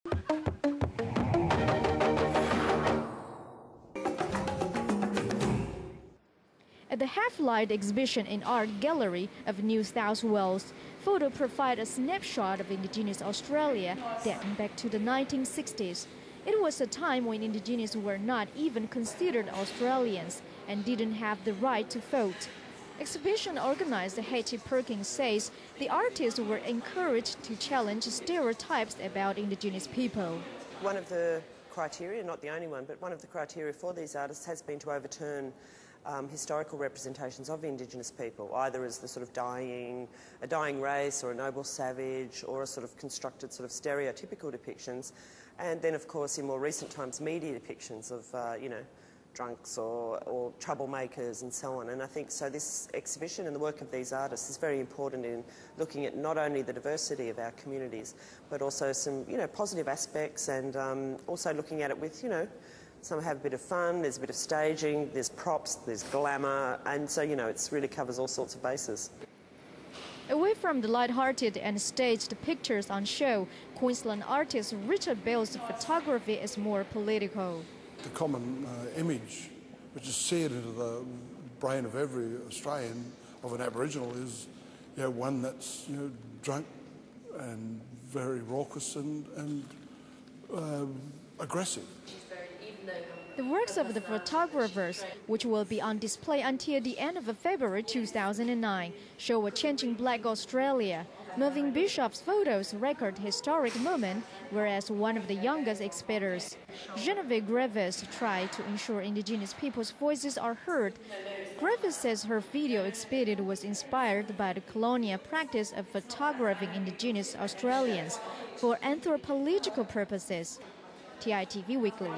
At the Half-Light exhibition in Art Gallery of New South Wales, photos provide a snapshot of indigenous Australia dating back to the 1960s. It was a time when indigenous were not even considered Australians and didn't have the right to vote. Exhibition organizer Hetti Perkins says the artists were encouraged to challenge stereotypes about indigenous people. One of the criteria, not the only one, but one of the criteria for these artists has been to overturn historical representations of indigenous people, either as the sort of a dying race or a noble savage or a sort of constructed sort of stereotypical depictions, and then of course in more recent times media depictions of drunks or troublemakers and so on. And I think so this exhibition and the work of these artists is very important in looking at not only the diversity of our communities but also some positive aspects, and also looking at it with some have a bit of fun, there's a bit of staging, there's props, there's glamour, and so it really covers all sorts of bases. Away from the light-hearted and staged pictures on show, Queensland artist Richard Bell's photography is more political. The common image which is seared into the brain of every Australian of an Aboriginal is one that's drunk and very raucous and aggressive. The works of the photographers, which will be on display until the end of February 2009, show a changing black Australia. Mervyn Bishop's photos record historic moment, whereas one of the youngest exhibitors, Genevieve Gravis, tried to ensure indigenous people's voices are heard. Gravis says her video exhibit was inspired by the colonial practice of photographing indigenous Australians for anthropological purposes. TITV Weekly.